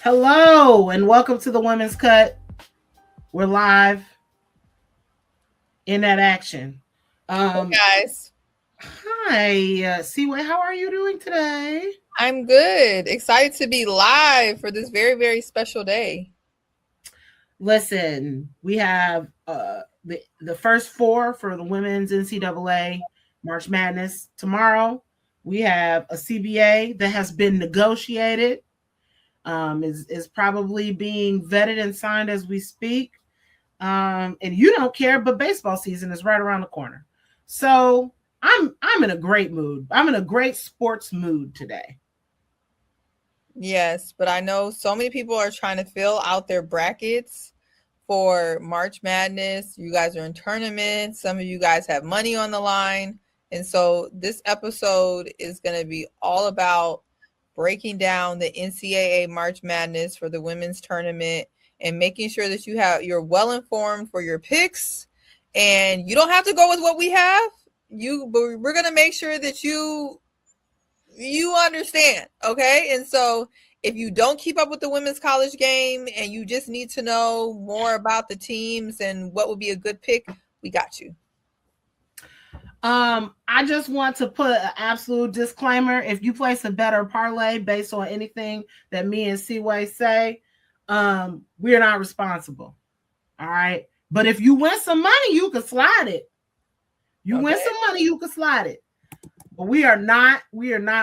Hello and welcome to the Women's Cut. We're live in that action. Hey Um, guys, Hi, Seaway. How are you doing today? I'm good. Excited to be live for this very, very special day. Listen, we have the first four for the women's NCAA March Madness tomorrow. We have a CBA that has been negotiated. Is probably being vetted and signed as we speak. And you don't care, but baseball season is right around the corner. So I'm in a great mood. I'm in a great sports mood today. Yes, but I know so many people are trying to fill out their brackets for March Madness. You guys are in tournaments. Some of you guys have money on the line. And so this episode is going to be all about breaking down the NCAA March Madness for the women's tournament and making sure that you're well informed for your picks, and you don't have to go with what we have. But we're going to make sure that you understand, okay? And so if you don't keep up with the women's college game and you just need to know more about the teams and what would be a good pick, we got you. I just want to put an absolute disclaimer. If you place a bet or parlay based on anything that me and Seaway say, we're not responsible. All right. But if you win some money, you can slide it. You win some money, you can slide it. But we are not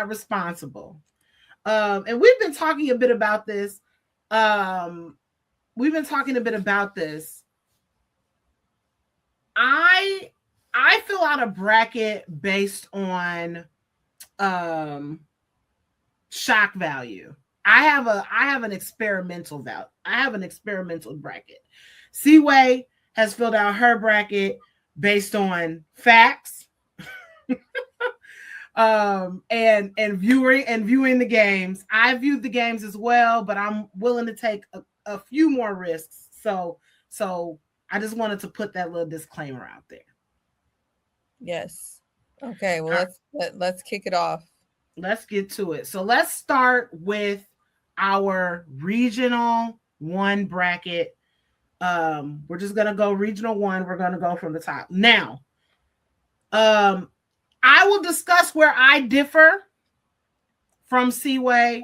responsible. And we've been talking a bit about this. We've been talking a bit about this. I fill out a bracket based on shock value. I have an experimental value. I have an experimental bracket. Seaway has filled out her bracket based on facts. And viewing the games. I viewed the games as well, but I'm willing to take a few more risks. So I just wanted to put that little disclaimer out there. Yes. Okay, well let's kick it off. Let's get to it. So let's start with our regional one bracket. We're just gonna go regional one. We're gonna go from the top. Now, I will discuss where I differ from Seaway.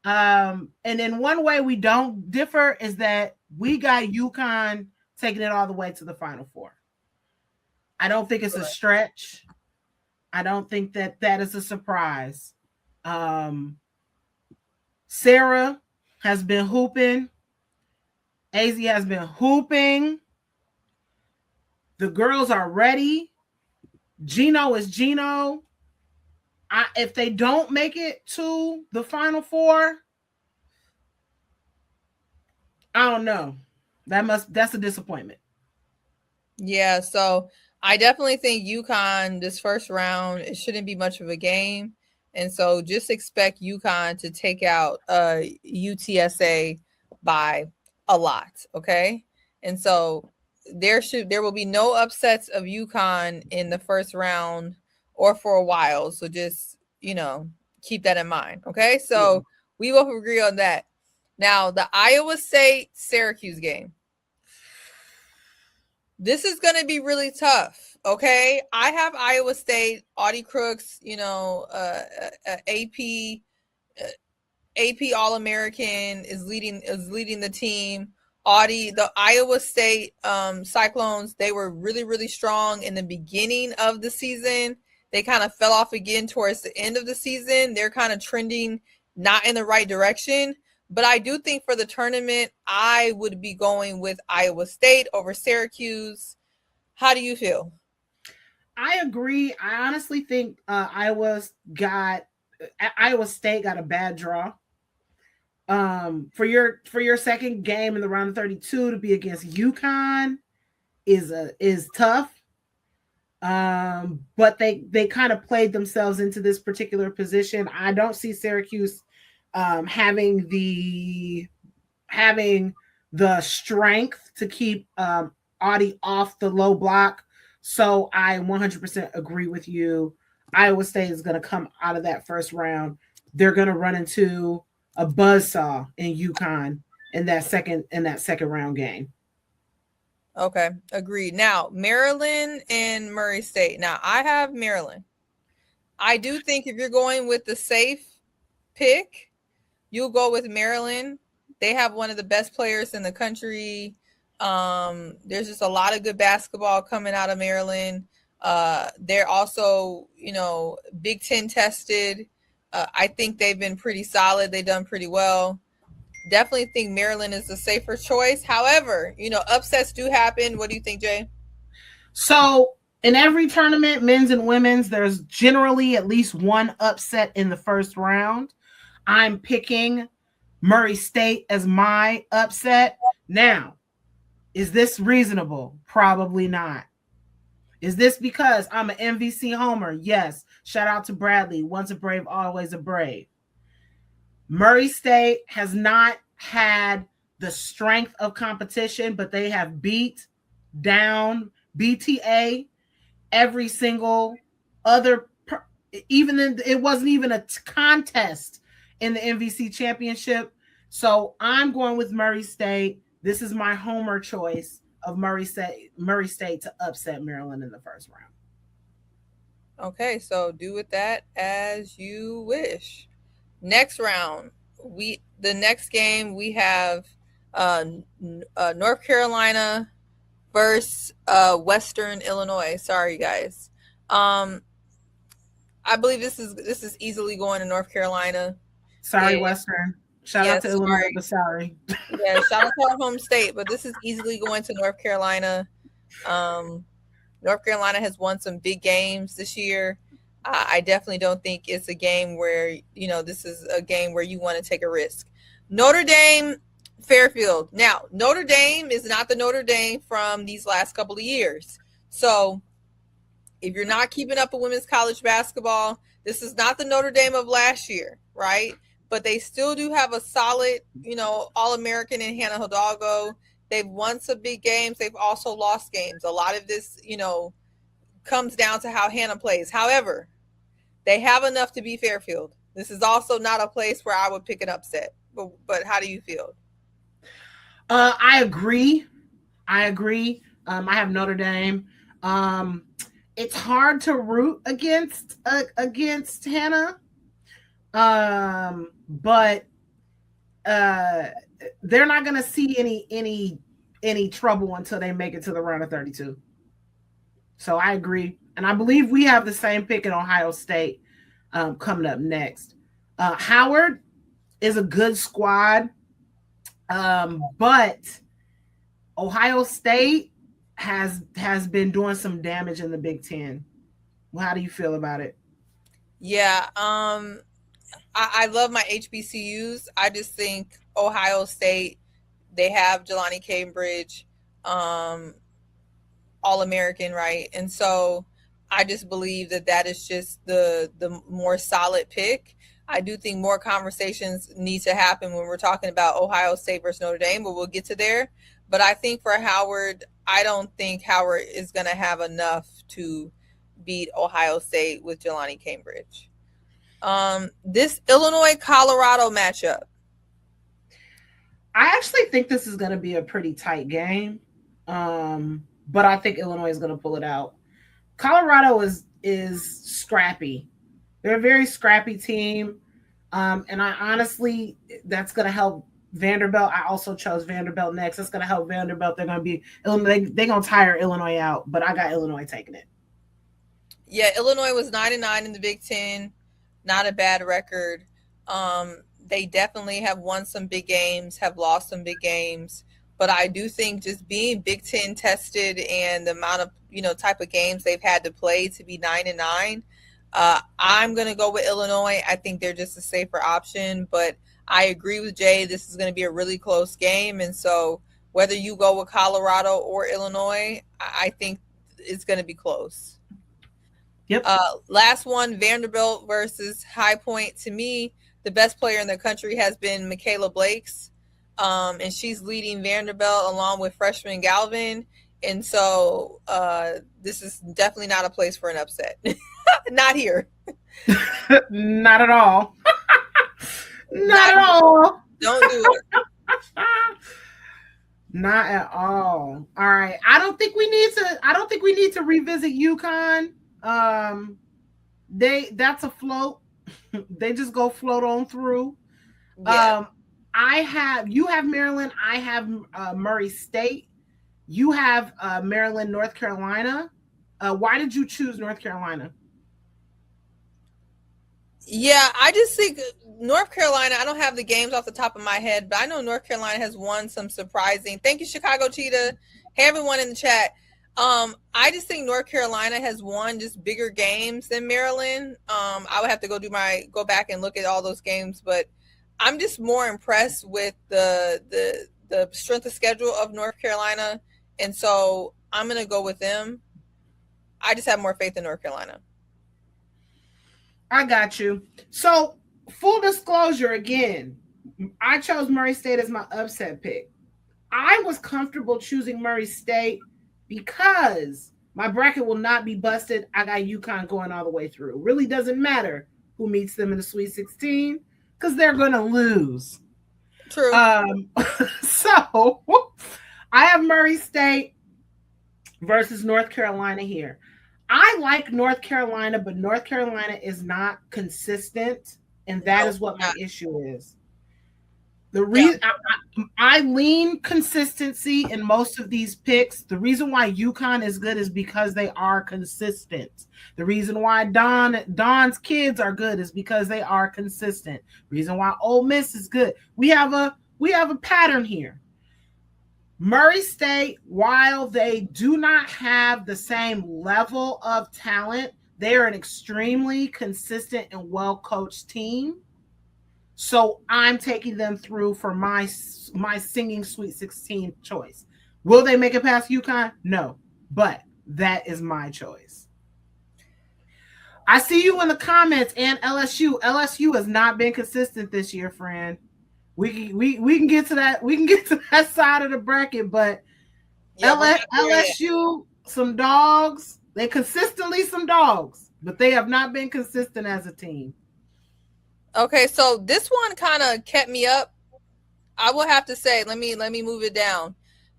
And then one way we don't differ is that we got UConn taking it all the way to the Final Four. I don't think it's a stretch. I don't think that is a surprise. Sarah has been hooping. AZ has been hooping. The girls are ready. Gino is Gino. If they don't make it to the Final Four, I don't know. That's a disappointment. Yeah, so I definitely think UConn this first round, it shouldn't be much of a game. And so just expect UConn to take out UTSA by a lot, okay? And so there will be no upsets of UConn in the first round or for a while. So just, keep that in mind, okay? So we will agree on that. Now, the Iowa State Syracuse game. This is going to be really tough. Okay. I have Iowa State, Audie Crooks, AP All-American is leading the team. Audie, the Iowa State Cyclones, they were really, really strong in the beginning of the season. They kind of fell off again towards the end of the season. They're kind of trending not in the right direction. But I do think for the tournament, I would be going with Iowa State over Syracuse. How do you feel? I agree. I honestly think Iowa State got a bad draw. For your second game in the round of 32 to be against UConn is tough. But they kind of played themselves into this particular position. I don't see Syracuse having the strength to keep Audie off the low block. So I 100% agree with you. Iowa State is going to come out of that first round. They're going to run into a buzzsaw in UConn in that second round game. Okay, agreed. Now, Maryland and Murray State. Now, I have Maryland. I do think if you're going with the safe pick, you'll go with Maryland. They have one of the best players in the country. There's just a lot of good basketball coming out of Maryland. They're also, Big Ten tested. I think they've been pretty solid. They've done pretty well. Definitely think Maryland is the safer choice. However, upsets do happen. What do you think, Jay? So in every tournament, men's and women's, there's generally at least one upset in the first round. I'm picking Murray State as my upset. Now, is this reasonable? Probably not. Is this because I'm an MVC homer? Yes. Shout out to Bradley. Once a brave, always a brave. Murray State has not had the strength of competition, but they have beat down BTA every single other, it wasn't even a contest in the MVC championship. So I'm going with Murray State. This is my homer choice of Murray State to upset Maryland in the first round. Okay, so do with that as you wish. Next round, the next game we have North Carolina versus Western Illinois. Sorry, guys. I believe this is easily going to North Carolina. Sorry, Western. Shout out to Illinois, but sorry. Yeah, shout out to our home state, but this is easily going to North Carolina. North Carolina has won some big games this year. I definitely don't think it's a game where, this is a game where you want to take a risk. Notre Dame, Fairfield. Now, Notre Dame is not the Notre Dame from these last couple of years. So if you're not keeping up with women's college basketball, this is not the Notre Dame of last year, right? But they still do have a solid, All-American in Hannah Hidalgo. They've won some big games. They've also lost games. A lot of this, comes down to how Hannah plays. However, they have enough to beat Fairfield. This is also not a place where I would pick an upset. But how do you feel? I agree. I have Notre Dame. It's hard to root against Hannah. But they're not going to see any trouble until they make it to the round of 32. So I agree. And I believe we have the same pick in Ohio State coming up next. Howard is a good squad, but Ohio State has been doing some damage in the Big Ten. Well, how do you feel about it? Yeah, I love my HBCUs. I just think Ohio State, they have Jelani Cambridge, All-American, right? And so I just believe that is just the more solid pick. I do think more conversations need to happen when we're talking about Ohio State versus Notre Dame, but we'll get to there. But I think for Howard, I don't think Howard is going to have enough to beat Ohio State with Jelani Cambridge. This Illinois-Colorado matchup. I actually think this is going to be a pretty tight game, but I think Illinois is going to pull it out. Colorado is scrappy. They're a very scrappy team, and I honestly, that's going to help Vanderbilt. I also chose Vanderbilt next. That's going to help Vanderbilt. They're going to be they're going to tire Illinois out, but I got Illinois taking it. Yeah, Illinois was 9-9 in the Big Ten. Not a bad record. They definitely have won some big games, have lost some big games. But I do think just being Big Ten tested and the amount of, type of games they've had to play to be 9-9, I'm going to go with Illinois. I think they're just a safer option. But I agree with Jay. This is going to be a really close game. And so whether you go with Colorado or Illinois, I think it's going to be close. Yep. Last one, Vanderbilt versus High Point. To me, the best player in the country has been Michaela Blakes, and she's leading Vanderbilt along with freshman Galvin. And so this is definitely not a place for an upset. Not here. Not at all. Not Not at do it. all. Don't do it. Not at all. All right. I don't think we need to revisit UConn. That's a float. They just go float on through. Yeah. Um you have Maryland, I have Murray State. You have Maryland, North Carolina. Why did you choose North Carolina? Yeah, I just think North Carolina, I don't have the games off the top of my head, but I know North Carolina has won some surprising. Thank you, Chicago Cheetah. Hey, everyone in the chat. I just think North Carolina has won just bigger games than Maryland. I would have to go back and look at all those games, but I'm just more impressed with the strength of schedule of North Carolina, and so I'm gonna go with them. I just have more faith in North Carolina. I got you. So, full disclosure again, I chose Murray State as my upset pick. I was comfortable choosing Murray State because my bracket will not be busted. I got UConn going all the way through. It really doesn't matter who meets them in the Sweet 16 because they're going to lose. True. So, I have Murray State versus North Carolina here. I like North Carolina, but North Carolina is not consistent, and that is what my issue is. The reason I lean consistency in most of these picks. The reason why UConn is good is because they are consistent. The reason why Don's kids are good is because they are consistent. The reason why Ole Miss is good. We have a pattern here. Murray State, while they do not have the same level of talent, they are an extremely consistent and well-coached team. So I'm taking them through for my singing Sweet 16 choice. Will they make it past UConn? No, but that is my choice. I see you in the comments, and LSU. LSU has not been consistent this year, friend. We can get to that. We can get to that side of the bracket, but LSU, some dogs. They consistently some dogs, but they have not been consistent as a team. Okay, so this one kind of kept me up. I will have to say, let me move it down.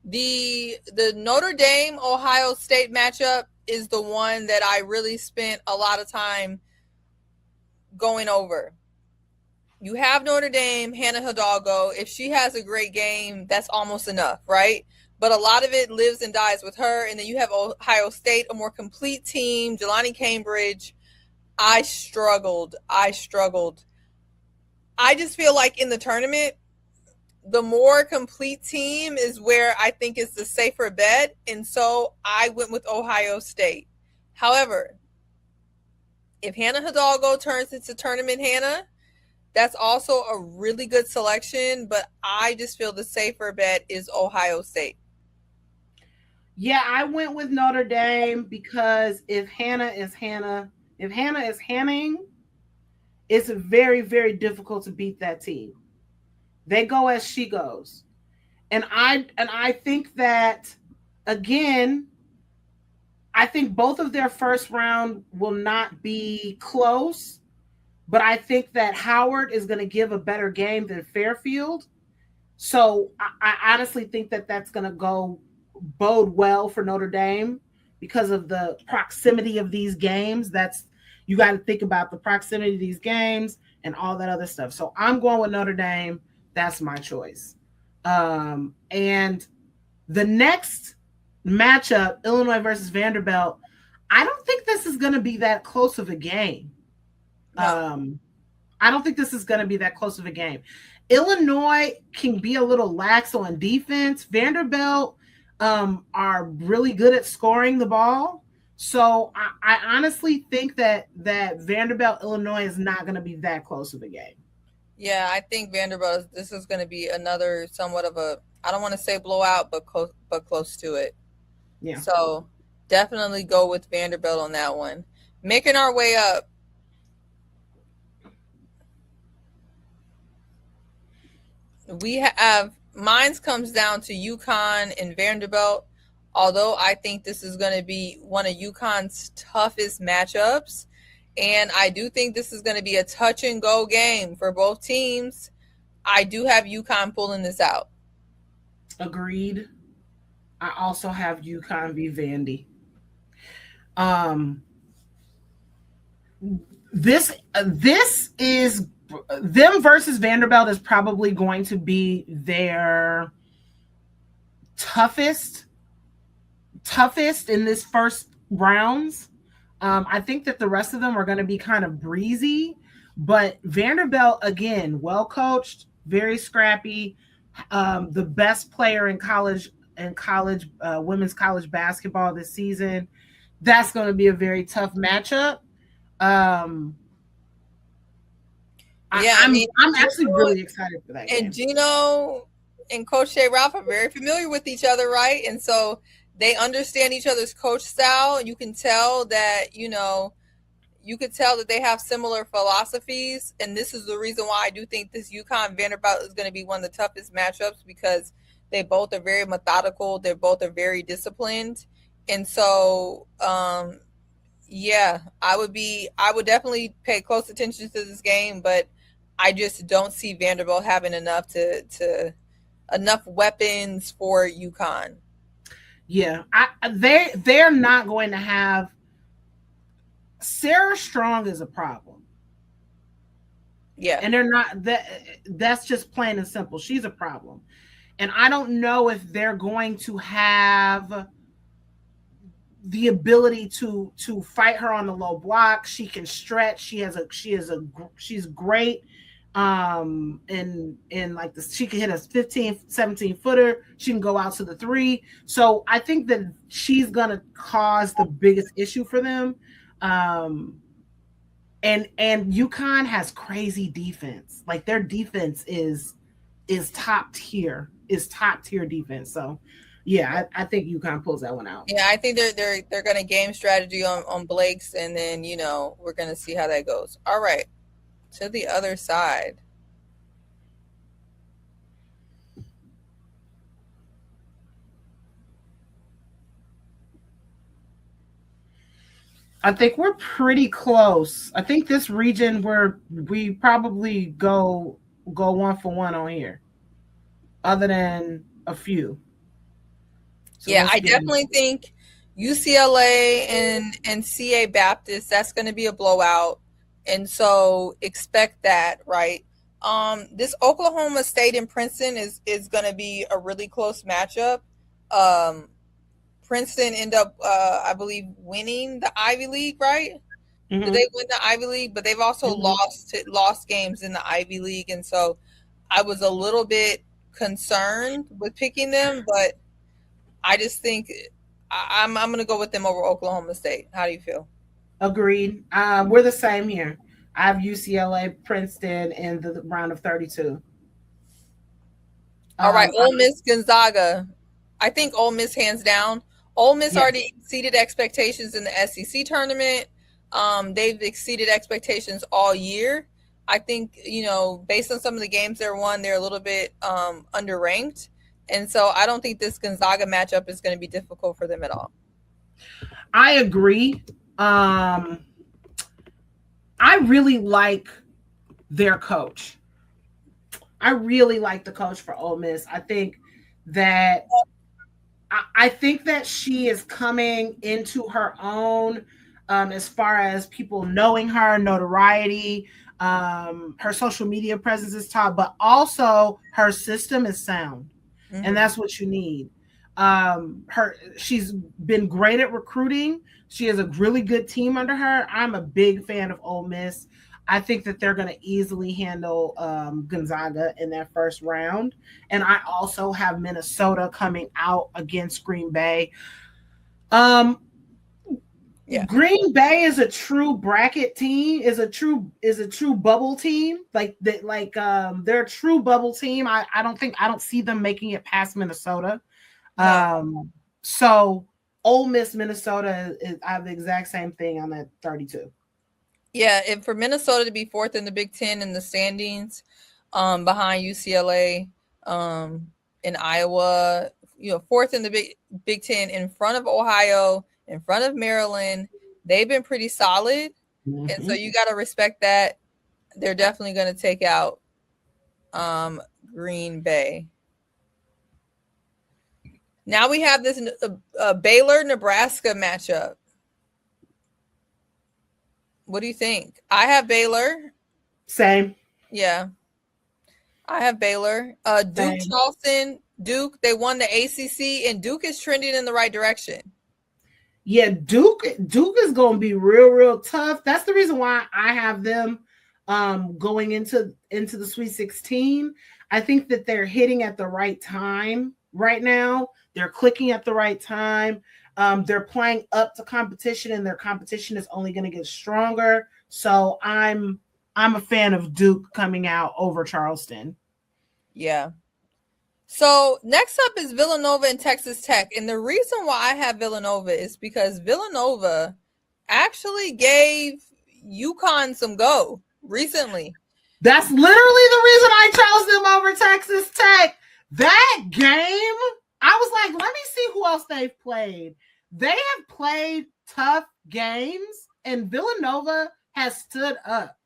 The Notre Dame Ohio State matchup is the one that I really spent a lot of time going over. You have Notre Dame, Hannah Hidalgo. If she has a great game, that's almost enough, right? But a lot of it lives and dies with her. And then you have Ohio State, a more complete team. Jelani Cambridge. I struggled. I just feel like in the tournament, the more complete team is where I think is the safer bet. And so I went with Ohio State. However, if Hannah Hidalgo turns into tournament Hannah, that's also a really good selection, but I just feel the safer bet is Ohio State. Yeah, I went with Notre Dame because if Hannah is Hannahing, it's very, very difficult to beat that team. They go as she goes. And I think that, again, I think both of their first round will not be close. But I think that Howard is going to give a better game than Fairfield. So I honestly think that that's going to bode well for Notre Dame because of the proximity of these games. You got to think about the proximity of these games and all that other stuff. So I'm going with Notre Dame. That's my choice. And the next matchup, Illinois versus Vanderbilt, I don't think this is going to be that close of a game. No. I don't think this is going to be that close of a game. Illinois can be a little lax on defense. Vanderbilt are really good at scoring the ball. So I honestly think that Vanderbilt, Illinois is not going to be that close of a game. Yeah, I think Vanderbilt, this is going to be another somewhat of a, I don't want to say blowout, but close to it. Yeah. So definitely go with Vanderbilt on that one. Making our way up. We have, mine comes down to UConn and Vanderbilt, although I think this is going to be one of UConn's toughest matchups. And I do think this is going to be a touch and go game for both teams. I do have UConn pulling this out. Agreed. I also have UConn v Vandy. Um, this is them versus Vanderbilt is probably going to be their toughest in this first rounds. I think that the rest of them are going to be kind of breezy, but Vanderbilt again, well coached, very scrappy, the best player in college women's college basketball this season. That's going to be a very tough matchup. Um, Yeah, I mean, I'm actually really excited for that game. And Gino and Coach Shay Ralph are very familiar with each other, right? And so they understand each other's coach style. And you can tell that, you could tell that they have similar philosophies. And this is the reason why I do think this UConn Vanderbilt is going to be one of the toughest matchups, because they both are very methodical. They both are very disciplined. And so, yeah, I would definitely pay close attention to this game, but I just don't see Vanderbilt having enough enough weapons for UConn. Yeah, they're not going to have. Sarah Strong is a problem. Yeah, and they're not that's just plain and simple. She's a problem, and I don't know if they're going to have the ability to fight her on the low block. She can stretch. She's great. And like this, she can hit a 15-17 footer. She can go out to the three. So I think that she's gonna cause the biggest issue for them. And UConn has crazy defense. Like their defense is top tier defense. So yeah, I think UConn pulls that one out. Yeah, I think they're going to game strategy on Blake's, and then we're going to see how that goes. All right, to the other side. I think we're pretty close. I think this region we probably go 1-for-1 on here, other than a few. So yeah, I definitely think UCLA and CA Baptist, that's going to be a blowout, and so expect that, right? This Oklahoma State and Princeton is going to be a really close matchup. Princeton end up, I believe, winning the Ivy League, right? Mm-hmm. Did they win the Ivy League? But they've also lost games in the Ivy League, and so I was a little bit concerned with picking them, but I just think I'm going to go with them over Oklahoma State. How do you feel? Agreed. We're the same here. I have UCLA, Princeton in the round of 32. All right, Ole Miss, Gonzaga. I think Ole Miss hands down. Ole Miss already exceeded expectations in the SEC tournament. They've exceeded expectations all year. I think, based on some of the games they're won, they're a little bit underranked. And so I don't think this Gonzaga matchup is going to be difficult for them at all. I agree. I really like their coach. I really like the coach for Ole Miss. I think that she is coming into her own as far as people knowing her, notoriety. Her social media presence is top, but also her system is sound. Mm-hmm. And that's what you need. She's been great at recruiting. She has a really good team under her. I'm a big fan of Ole Miss. I think that they're going to easily handle Gonzaga in that first round. And I also have Minnesota coming out against Green Bay. Green Bay is a true bracket team, is a true bubble team. They're a true bubble team. I don't see them making it past Minnesota. So Ole Miss, Minnesota, I have the exact same thing on that 32. Yeah, and for Minnesota to be fourth in the Big Ten in the standings, behind UCLA, in Iowa, fourth in the Big Ten in front of Ohio, in front of Maryland, they've been pretty solid. And so you got to respect that. They're definitely going to take out Green Bay. Now we have this Baylor Nebraska matchup. What do you think? I have Baylor. Same. Yeah. I have Baylor. Duke Charleston. Duke, they won the ACC, and Duke is trending in the right direction. Yeah, Duke is going to be real tough. That's the reason why I have them going into the Sweet 16. I think that they're hitting at the right time right now. They're clicking at the right time. They're playing up to competition, and their competition is only going to get stronger. So I'm a fan of Duke coming out over Charleston. Yeah. So next up is Villanova and Texas Tech. And the reason why I have Villanova is because Villanova actually gave UConn some go recently. That's literally the reason I chose them over Texas Tech. That game, I was like, let me see who else they've played. They have played tough games, and Villanova has stood up.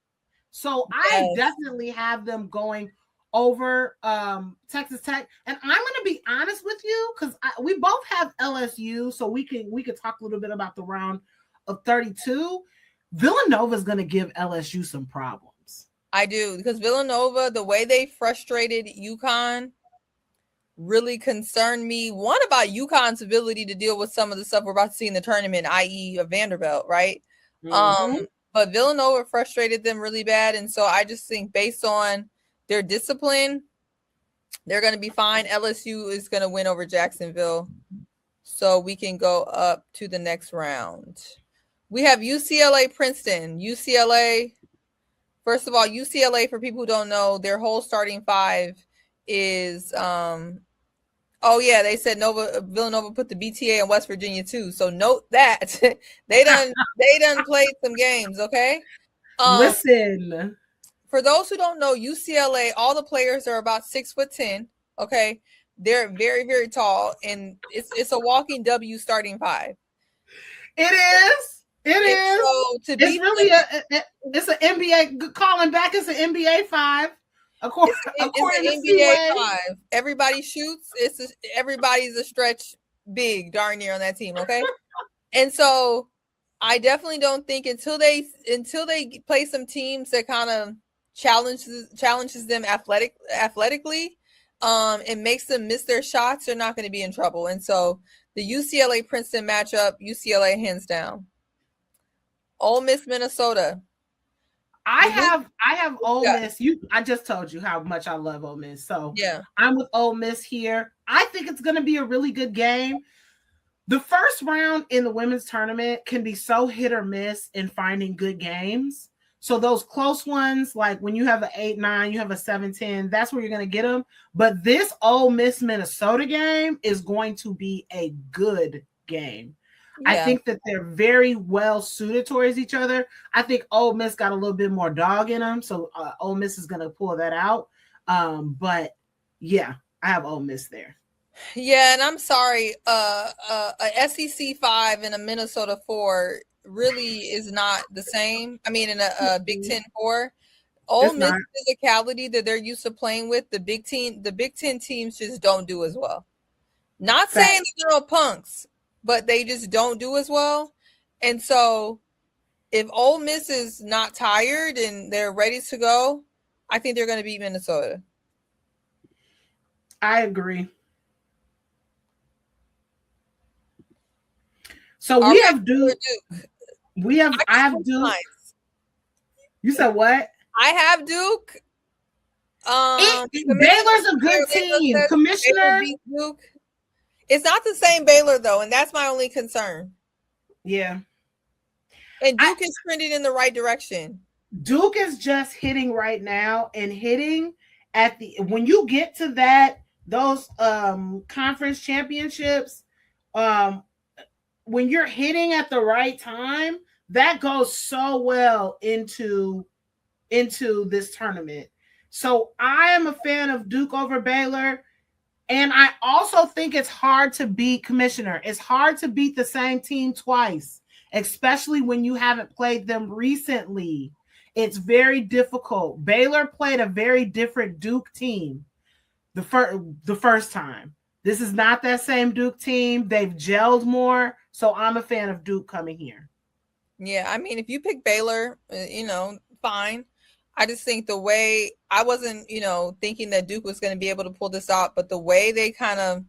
So I definitely have them going over Texas Tech. And I'm going to be honest with you, because we both have LSU, so we could talk a little bit about the round of 32. Villanova is going to give LSU some problems. I do, because Villanova, the way they frustrated UConn really concerned me. One, about UConn's ability to deal with some of the stuff we're about to see in the tournament, i.e. Vanderbilt, right? Mm-hmm. But Villanova frustrated them really bad. And so I just think based on their discipline, they're going to be fine. LSU is going to win over Jacksonville. So we can go up to the next round. We have UCLA Princeton. UCLA, first of all, UCLA, for people who don't know, their whole starting five is they said Villanova put the BTA in West Virginia too. So note that they done played some games, okay? Listen. For those who don't know, UCLA, all the players are about 6'10", okay? They're very, very tall, and it's a walking W starting five. It is. It is. So to be really it's an NBA calling back. It's an NBA five. According to NBA 5. Everybody shoots. Everybody's a stretch big darn near on that team, okay? And so I definitely don't think until they play some teams that kind of challenges them athletically and makes them miss their shots, they're not going to be in trouble. And so the UCLA Princeton matchup, UCLA hands down. Ole Miss Minnesota. I have Ole Miss. I just told you how much I love Ole Miss. So yeah, I'm with Ole Miss here. I think it's going to be a really good game. The first round in the women's tournament can be so hit or miss in finding good games. So those close ones, like when you have an 8-9, you have a 7-10, that's where you're going to get them. But this Ole Miss Minnesota game is going to be a good game. Yeah. I think that they're very well suited towards each other. I think Ole Miss got a little bit more dog in them, so Ole Miss is going to pull that out. But yeah, I have Ole Miss there. Yeah, and I'm sorry, a SEC 5 and a Minnesota 4 really is not the same. I mean, in a Big Ten 4, Ole Miss physicality that they're used to playing with, the Big Ten teams just don't do as well. Not saying that they're no punks, but they just don't do as well. And so if Ole Miss is not tired and they're ready to go, I think they're going to beat Minnesota. I agree. So we have Duke. I have Duke. You said what? I have Duke. Baylor's a good team. Commissioner. Duke. It's not the same Baylor, though, and that's my only concern. Yeah. And Duke is trending in the right direction. Duke is just hitting right now and hitting at when you get to those conference championships, when you're hitting at the right time, that goes so well into this tournament. So I am a fan of Duke over Baylor. And I also think it's hard to beat Commissioner. It's hard to beat the same team twice. especially when you haven't played them recently. It's very difficult. Baylor played a very different Duke team the first time. This is not that same Duke team. They've gelled more, so I'm a fan of Duke coming here. Yeah, I mean, if you pick Baylor, fine. I just think the way I wasn't, thinking that Duke was going to be able to pull this out, but the way they kind of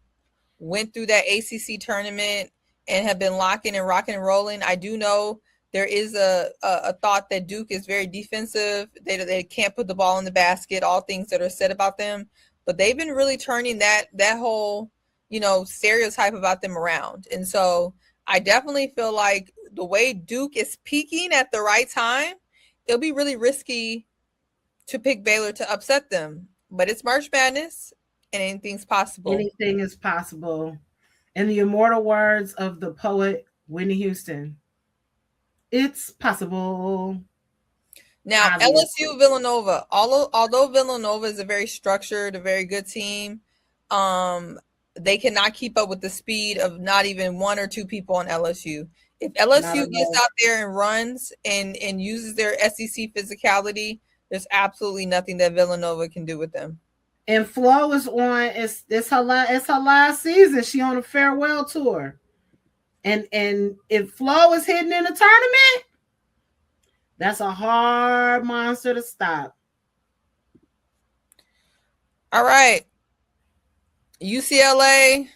went through that ACC tournament and have been locking and rocking and rolling, I do know there is a thought that Duke is very defensive. They can't put the ball in the basket, all things that are said about them. But they've been really turning that whole, stereotype about them around. And so I definitely feel like the way Duke is peaking at the right time, it'll be really risky to pick Baylor to upset them. But it's March Madness and anything's possible. Anything is possible. In the immortal words of the poet Whitney Houston, it's possible. Now, Obviously. LSU Villanova, although Villanova is a very structured, a very good team, they cannot keep up with the speed of not even one or two people on LSU. If LSU gets out there and runs and uses their SEC physicality, there's absolutely nothing that Villanova can do with them. And Flo is on. It's her last season. She on a farewell tour, and if Flo is hitting in a tournament, that's a hard monster to stop. All right, UCLA.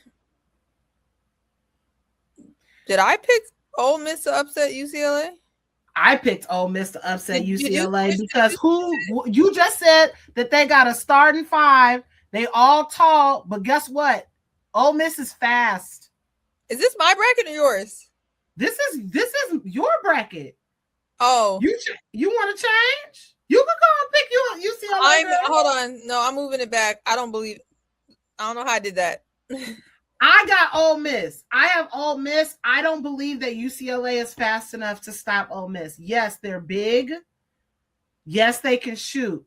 Did I pick Ole Miss to upset UCLA? I picked Ole Miss to upset UCLA because you just said that they got a starting five. They all tall, but guess what? Ole Miss is fast. Is this my bracket or yours? This is your bracket. Oh, you want to change? You can go and pick UCLA. Hold on. No, I'm moving it back. I don't know how I did that. I got Ole Miss. I have Ole Miss. I don't believe that UCLA is fast enough to stop Ole Miss. Yes, they're big. Yes, they can shoot.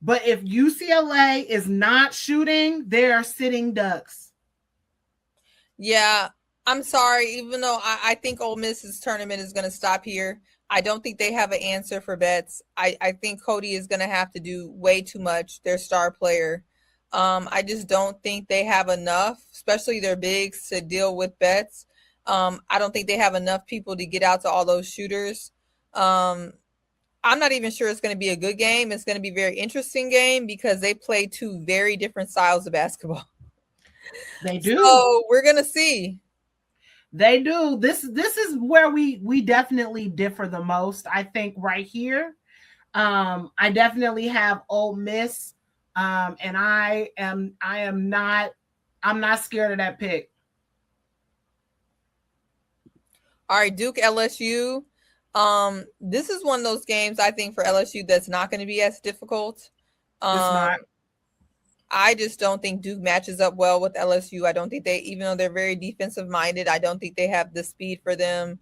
But if UCLA is not shooting, they are sitting ducks. Yeah, I'm sorry. Even though I think Ole Miss's tournament is going to stop here, I don't think they have an answer for Betts. I think Cody is going to have to do way too much, their star player. I just don't think they have enough, especially their bigs, to deal with Betts. I don't think they have enough people to get out to all those shooters. I'm not even sure it's going to be a good game. It's going to be a very interesting game because they play two very different styles of basketball. They do. So we're going to see. They do. This is where we definitely differ the most. I think right here. I definitely have Ole Miss. And I'm not scared of that pick. All right, Duke LSU. This is one of those games I think for LSU that's not going to be as difficult. It's not. I just don't think Duke matches up well with LSU. I don't think even though they're very defensive minded, I don't think they have the speed for them.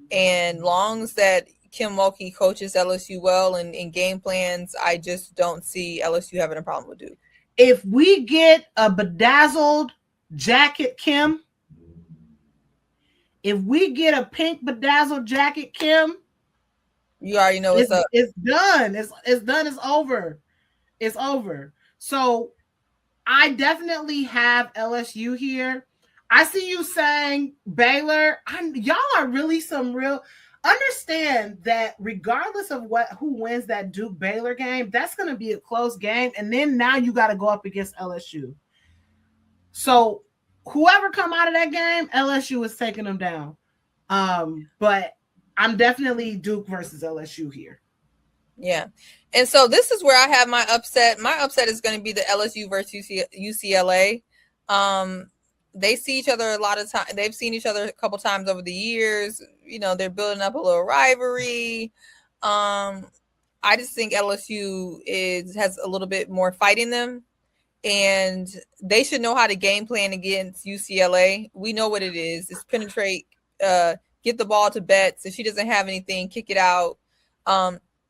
And longs that Kim Mulkey coaches LSU well in game plans, I just don't see LSU having a problem with Duke. If we get a bedazzled jacket, Kim, if we get a pink bedazzled jacket, Kim, you already know what's up. It's done. It's done. It's over. It's over. So I definitely have LSU here. I see you saying Baylor. Y'all are really some real. Understand that regardless of who wins that Duke Baylor game, that's going to be a close game. And then now you got to go up against LSU. So whoever come out of that game, LSU is taking them down. But I'm definitely Duke versus LSU here. Yeah. And so this is where I have my upset. My upset is going to be the LSU versus UCLA. They see each other a lot of times. They've seen each other a couple times over the years. They're building up a little rivalry. I just think LSU has a little bit more fight in them, and they should know how to game plan against UCLA. We know what it is. It's penetrate, get the ball to Betts. If she doesn't have anything, kick it out.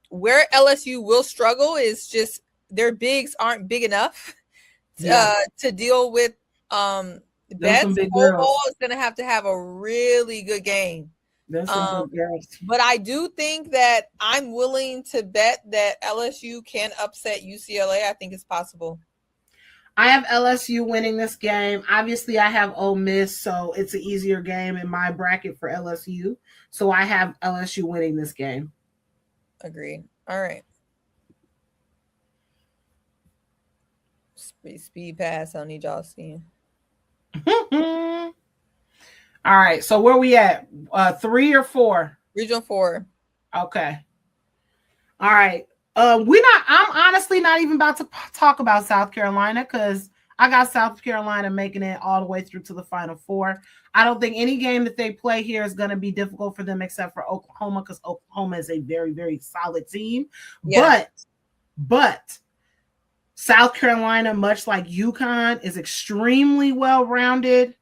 Where LSU will struggle is just their bigs aren't big enough to deal with Betts. Overall is going to have a really good game There's some good girls. But I do think that I'm willing to bet that LSU can upset UCLA. I think it's possible. I have LSU winning this game. Obviously, I have Ole Miss, so it's an easier game in my bracket for LSU. So I have LSU winning this game. Agreed. All right. Speed pass. I don't need y'all seeing. All right. So where we at? 3 or 4? Regional 4. Okay. All right. I'm honestly not even about to talk about South Carolina because I got South Carolina making it all the way through to the Final Four. I don't think any game that they play here is going to be difficult for them except for Oklahoma because Oklahoma is a very, very solid team. Yeah. But South Carolina, much like UConn, is extremely well-rounded.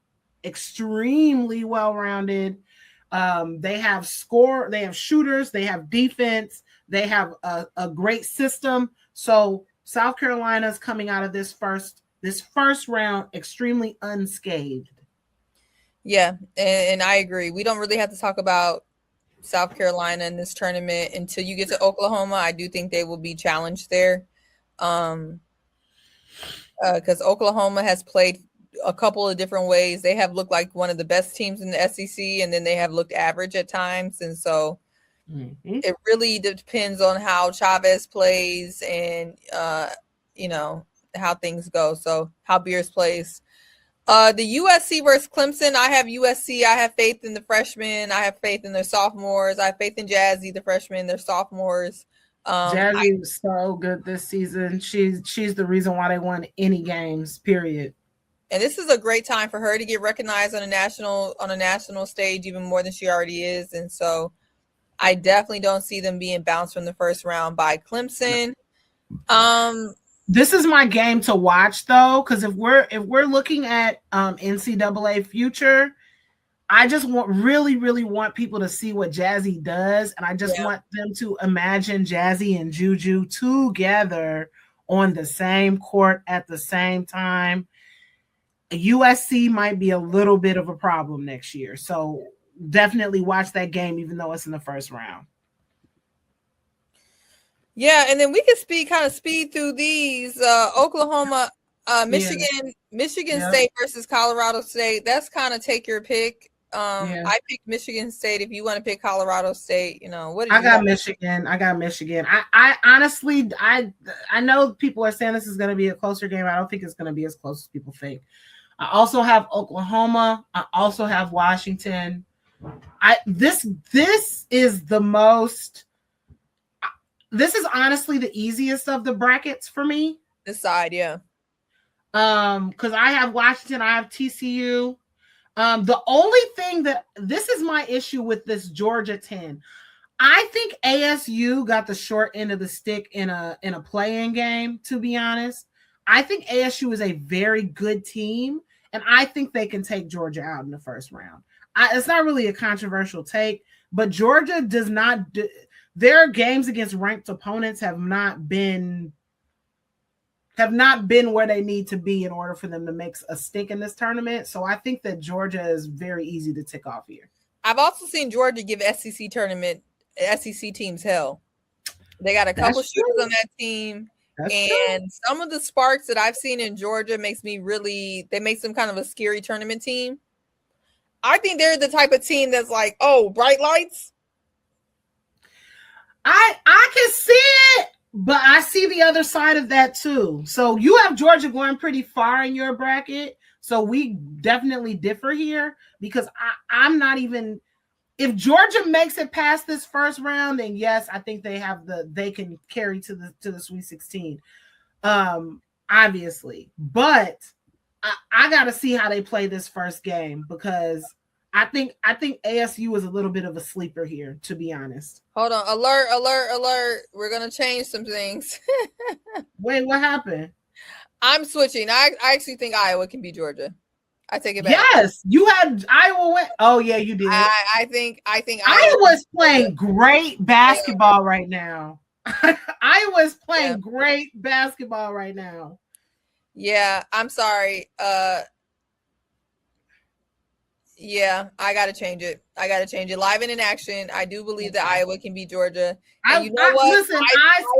Extremely well-rounded. They have shooters, they have defense, they have a great system. So South Carolina's coming out of this first round extremely unscathed. Yeah, and I agree. We don't really have to talk about South Carolina in this tournament until you get to Oklahoma. I do think they will be challenged there. Because Oklahoma has played a couple of different ways. They have looked like one of the best teams in the SEC, and then they have looked average at times. And so it really depends on how Chavez plays and, how things go. So how Beers plays. The USC versus Clemson, I have USC. I have faith in the freshmen. I have faith in their sophomores. I have faith in Jazzy, the freshmen, their sophomores. Jazzy was so good this season. She's the reason why they won any games, period. And this is a great time for her to get recognized on a national stage even more than she already is. And so I definitely don't see them being bounced from the first round by Clemson. This is my game to watch though, because if we're looking at NCAA future, I just really want people to see what Jazzy does, and I just want them to imagine Jazzy and Juju together on the same court at the same time. USC might be a little bit of a problem next year, so definitely watch that game, even though it's in the first round. Yeah, and then we can speed through these. Oklahoma, Michigan State versus Colorado State. That's kind of take your pick. I picked Michigan State. If you want to pick Colorado State, what I got Michigan. I honestly, I know people are saying this is going to be a closer game. I don't think it's going to be as close as people think. I also have Oklahoma. I also have Washington. This is the most. This is honestly the easiest of the brackets for me. This side, yeah. Because I have Washington, I have TCU. The only thing this is my issue with this Georgia 10. I think ASU got the short end of the stick in a play-in game, to be honest. I think ASU is a very good team, and I think they can take Georgia out in the first round. It's not really a controversial take, but Georgia does not their games against ranked opponents have not been where they need to be in order for them to make a stink in this tournament. So I think that Georgia is very easy to tick off here. I've also seen Georgia give SEC teams hell. They got a couple shooters on that team. And some of the sparks that I've seen in Georgia makes them kind of a scary tournament team. I think they're the type of team that's like, oh, bright lights. I can see it, but I see the other side of that too. So you have Georgia going pretty far in your bracket. So we definitely differ here because I'm not even. If Georgia makes it past this first round, then yes, I think they can carry to the Sweet 16. Obviously, but I got to see how they play this first game because I think ASU is a little bit of a sleeper here, to be honest. Hold on. Alert. We're going to change some things. Wait, what happened? I'm switching. I actually think Iowa can beat Georgia. I take it back. Yes, you had Iowa win. Oh yeah, you did. I think Iowa's playing great basketball right now. Iowa's playing great basketball right now. Yeah, I'm sorry. Yeah, I gotta change it. Live and in action. I do believe that Okay. Iowa can beat Georgia. And you know I what? listen. Iowa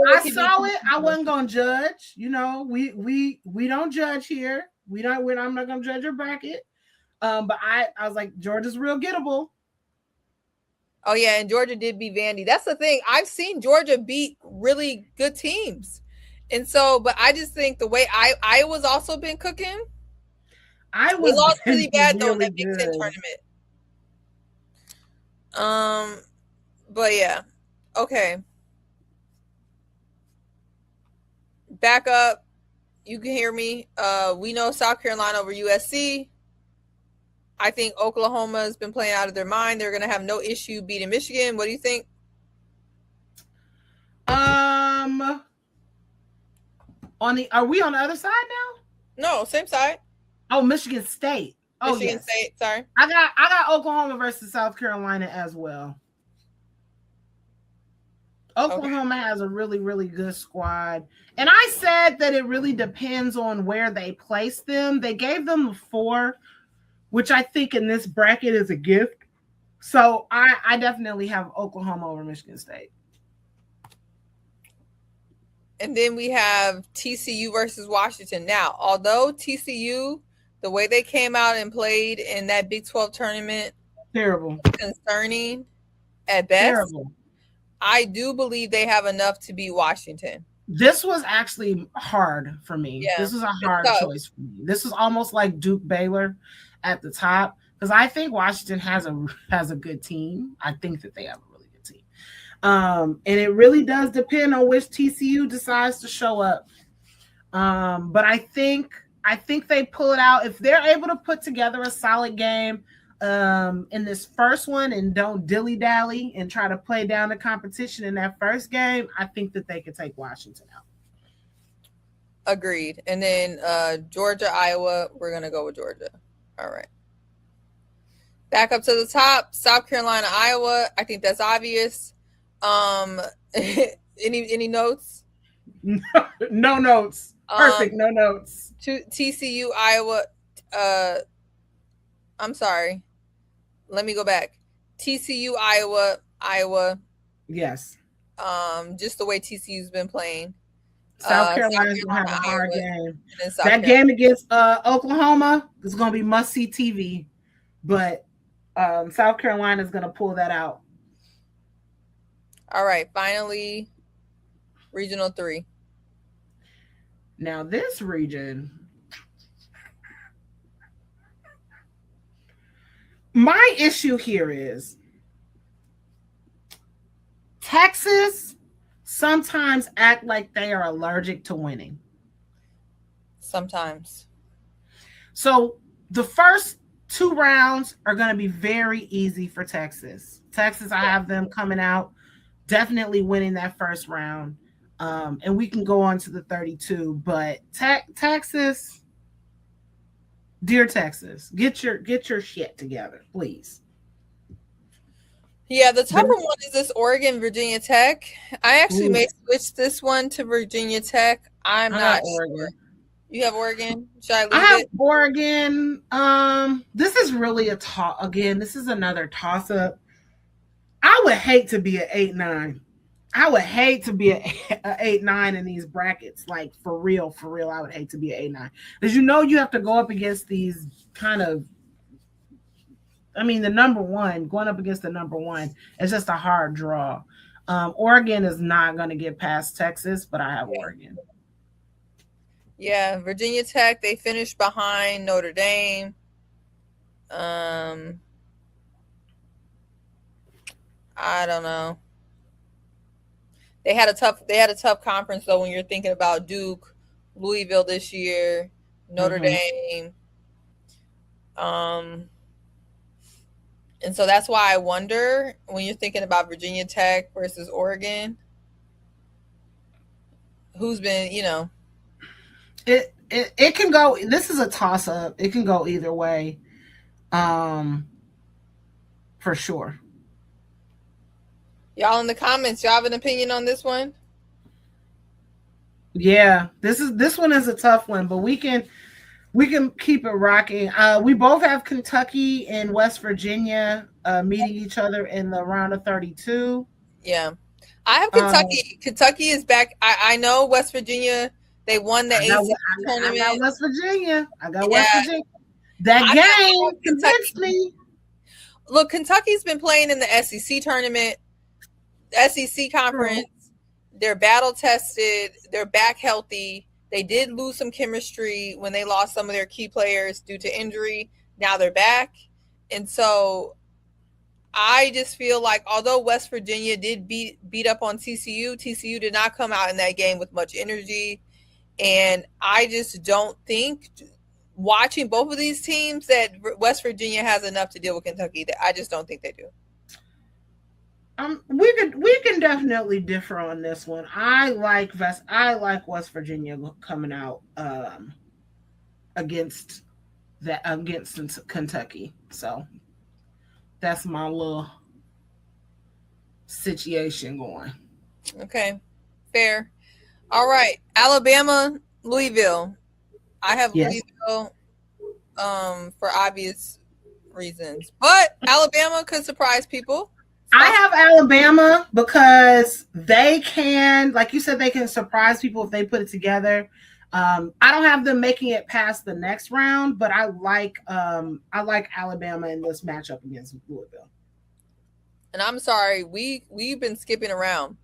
I can beat saw it. I TCU. wasn't gonna judge. You know, we don't judge here. We don't. I'm not gonna judge your bracket. But I was like, Georgia's real gettable. Oh yeah, and Georgia did beat Vandy. That's the thing. I've seen Georgia beat really good teams. And so, but I just think the way Iowa's also been cooking. I They was lost been really bad though in really that Big Ten good. tournament. But yeah. Okay. Back up. You can hear me. We know South Carolina over USC. I think Oklahoma has been playing out of their mind. They're gonna have no issue beating Michigan. What do you think? Are we on the other side now? No, same side. Oh, Michigan State. Oh Michigan yes. State. Sorry. I got Oklahoma versus South Carolina as well. Oklahoma has a really, really good squad. And I said that it really depends on where they place them. They gave them 4, which I think in this bracket is a gift. So I definitely have Oklahoma over Michigan State. And then we have TCU versus Washington. Now, although TCU, the way they came out and played in that Big 12 tournament, terrible, concerning at best. Terrible. I do believe they have enough to beat Washington. This was actually hard for me. Yeah, this was a hard choice for me. This was almost like Duke Baylor at the top because I think Washington has a good team. I think that they have a really good team. And it really does depend on which TCU decides to show up. But I think they pull it out if they're able to put together a solid game in this first one and don't dilly-dally and try to play down the competition in that first game. I think that they could take Washington out. Agreed. And then Georgia, Iowa, we're gonna go with Georgia. All right. Back up to the top, South Carolina, Iowa. I think that's obvious. Any notes? No notes. Perfect. No notes. TCU, Iowa. I'm sorry. Let me go back. TCU, Iowa. Yes. Just the way TCU's been playing. South Carolina's gonna have a hard game. That game against Oklahoma is gonna be must-see TV, but South Carolina's gonna pull that out. All right, finally, Regional 3. Now this region, my issue here is Texas sometimes act like they are allergic to winning. Sometimes. So the first 2 rounds are going to be very easy for Texas. I have them coming out, definitely winning that first round. And we can go on to the 32. But Texas, dear Texas, get your shit together, please. Yeah, the tougher one is this Oregon, Virginia Tech. I actually may switch this one to Virginia Tech. I'm not sure. You have Oregon? Should I leave it? I have Oregon. This is really this is another toss-up. I would hate to be an 8-9. I would hate to be an 8-9 in these brackets. Like, for real, I would hate to be an 8-9. Because you have to go up against these kind of, the number one, going up against the number one, it's just a hard draw. Oregon is not going to get past Texas, but I have Oregon. Yeah, Virginia Tech, they finished behind Notre Dame. I don't know. They had a tough conference though when you're thinking about Duke, Louisville this year, Notre Dame. And so that's why I wonder when you're thinking about Virginia Tech versus Oregon, who's been, It can go. This is a toss up. It can go either way, for sure. Y'all in the comments, y'all have an opinion on this one? Yeah, this one is a tough one, but we can We can keep it rocking. We both have Kentucky and West Virginia meeting each other in the round of 32. Yeah. I have Um, Kentucky. Kentucky is back. I know West Virginia, they won the ACC I got tournament. West Virginia. I got Yeah. West Virginia. That I game have convinced Kentucky. me. Look, Kentucky's been playing in the SEC tournament, SEC True. conference. They're battle tested. They're back healthy. They did lose some chemistry when they lost some of their key players due to injury. Now they're back. And so I just feel like although West Virginia did beat up on TCU, TCU did not come out in that game with much energy. And I just don't think watching both of these teams that West Virginia has enough to deal with Kentucky. I just don't think they do. We can definitely differ on this one. I like West Virginia coming out against Kentucky. So that's my little situation going. Okay, fair. All right, Alabama, Louisville. I have Yes. Louisville for obvious reasons, but Alabama could surprise people. I have Alabama because they can, like you said, they can surprise people if they put it together. I don't have them making it past the next round, but I like Alabama in this matchup against Louisville. And I'm sorry, we've been skipping around.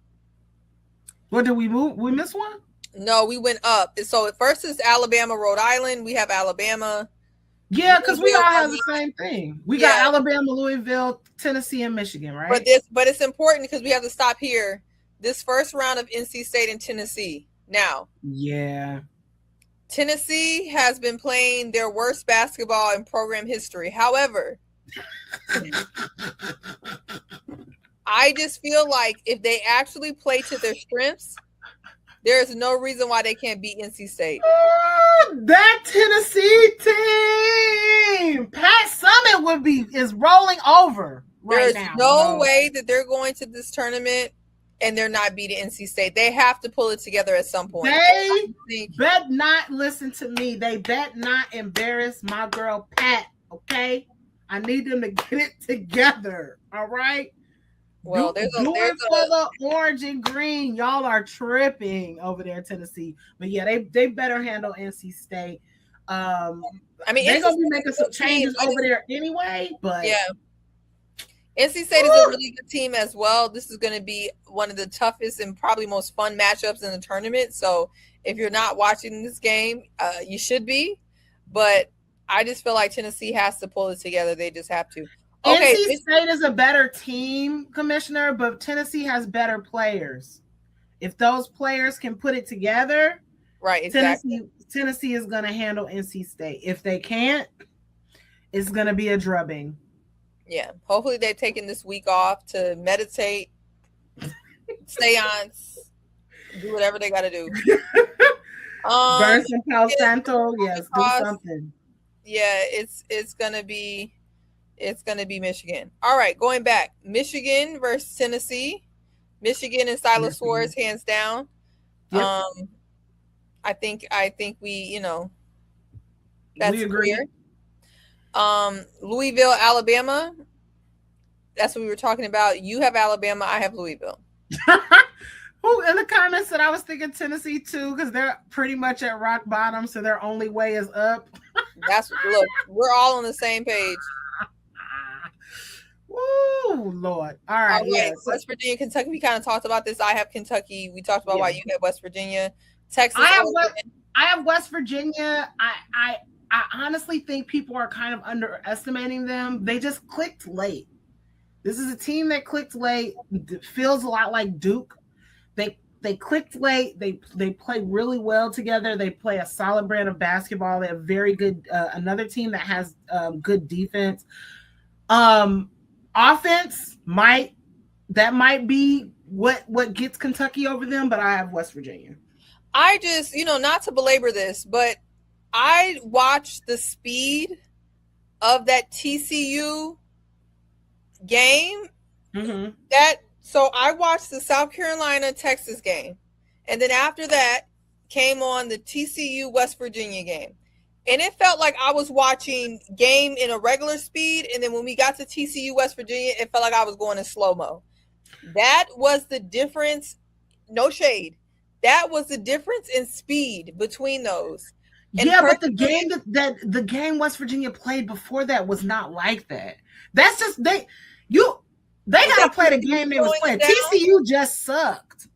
What did we move? We missed one? No, we went up. So first is Alabama, Rhode Island. We have Alabama. Yeah, because we all have the same thing. We got Alabama, Louisville, Tennessee, and Michigan, right? But it's important because we have to stop here. This first round of NC State and Tennessee. Now, yeah, Tennessee has been playing their worst basketball in program history. However, I just feel like if they actually play to their strengths, there is no reason why they can't beat NC State. That Tennessee team, Pat Summitt is rolling over right now. There's no way that they're going to this tournament and they're not beating NC State. They have to pull it together at some point. They bet not listen to me. They bet not embarrass my girl Pat. Okay, I need them to get it together. All right. Well, do it for the orange and green. Y'all are tripping over there, Tennessee. But yeah, they better handle NC State. I mean, they're gonna be making some changes over there anyway. But yeah, NC State is a really good team as well. This is going to be one of the toughest and probably most fun matchups in the tournament. So if you're not watching this game, you should be. But I just feel like Tennessee has to pull it together. They just have to. Okay, NC State is a better team, Commissioner, but Tennessee has better players. If those players can put it together, right? Exactly. Tennessee is going to handle NC State. If they can't, it's going to be a drubbing. Yeah. Hopefully they've taken this week off to meditate, seance, do whatever they got to do. Burn some Palo Santo. Yes, do something. Yeah, it's gonna be Michigan. All right, going back, Michigan versus Tennessee. Michigan and Silas Suarez, hands down. Yep. I think we that's we agree. Clear. Louisville, Alabama. That's what we were talking about. You have Alabama. I have Louisville. Who in the comments said I was thinking Tennessee too, because they're pretty much at rock bottom, so their only way is up. Look, we're all on the same page. Woo, Lord. All right. Yes. West Virginia, Kentucky. We kind of talked about this. I have Kentucky. We talked about why you have West Virginia. Texas. I have West Virginia. I honestly think people are kind of underestimating them. They just clicked late. This is a team that clicked late. It feels a lot like Duke. They clicked late. They play really well together. They play a solid brand of basketball. They have very good another team that has good defense. Offense might be what gets Kentucky over them, but I have West Virginia. I just, not to belabor this, but I watched the speed of that TCU game. Mm-hmm. So I watched the South Carolina Texas game, and then after that came on the TCU West Virginia game, And it felt like I was watching game in a regular speed, and then when we got to TCU West Virginia, it felt like I was going in slow-mo. That was the difference. No shade. That was the difference in speed between those. And Yeah, but the personally, game that the game West Virginia played before that was not like that. That's just they was that gotta play the TCU game they was slowing them playing. down? TCU just sucked.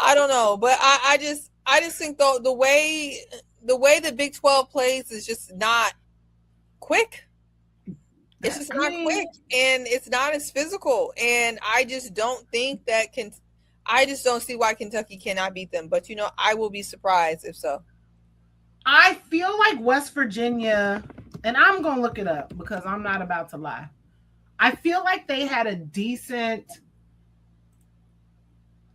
I don't know, but I just think though the way the Big 12 plays is just not quick. It's just I not mean, quick, and it's not as physical. And I just don't think that can. I just don't see why Kentucky cannot beat them. But I will be surprised if so. I feel like West Virginia, and I'm gonna look it up because I'm not about to lie. I feel like they had a decent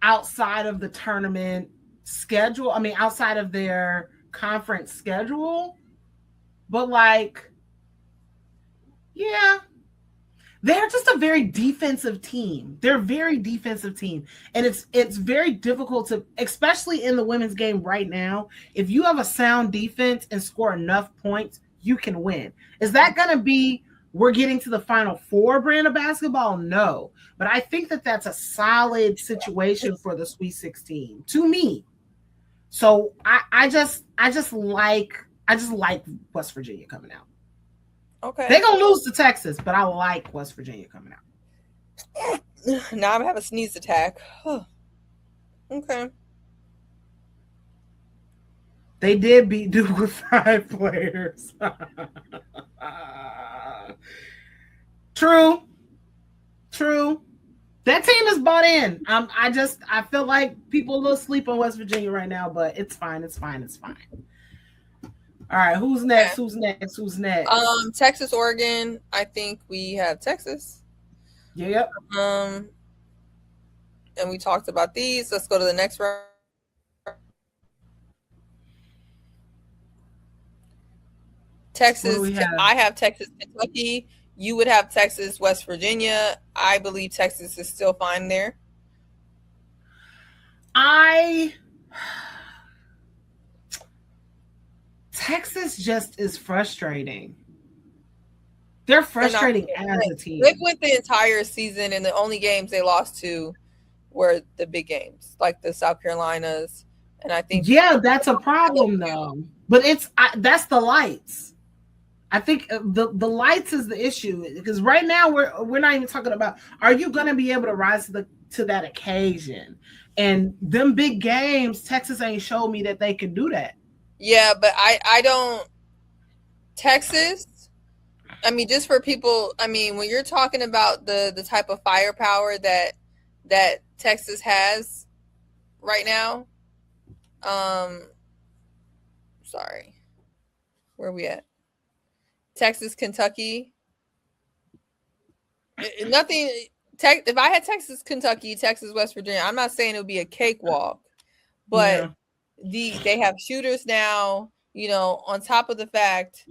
outside of the tournament schedule. I mean, outside of their conference schedule, but like, yeah, they're just a very defensive team. They're a very defensive team. And it's very difficult to, especially in the women's game right now, if you have a sound defense and score enough points, you can win. Is that going to be we're getting to the Final Four brand of basketball? No. But I think that that's a solid situation for the Sweet 16 to me. So I just like West Virginia coming out. Okay. They're gonna lose to Texas, but I like West Virginia coming out. Now I'm having a sneeze attack. Okay. They did beat Duke with 5 players. True. That team is bought in. I feel like people a little sleep on West Virginia right now, but it's fine. All right, who's next? Texas, Oregon. I think we have Texas. Yep. And we talked about these. Let's go to the next round. Texas. I have Texas, Kentucky. You would have Texas, West Virginia. I believe Texas is still fine there. Texas just is frustrating. They're frustrating as a team. They went the entire season, and the only games they lost to were the big games, like the South Carolinas. And I think that's a problem though. But that's the lights. I think the lights is the issue, because right now we're not even talking about are you going to be able to rise to that occasion. And them big games, Texas ain't showed me that they can do that. Yeah, but I don't. Texas, I mean, just for people, I mean, when you're talking about the type of firepower that Texas has right now, sorry, where are we at? Texas, Kentucky. Nothing. If I had Texas, Kentucky, Texas, West Virginia, I'm not saying it would be a cakewalk, but they have shooters now. On top of the fact,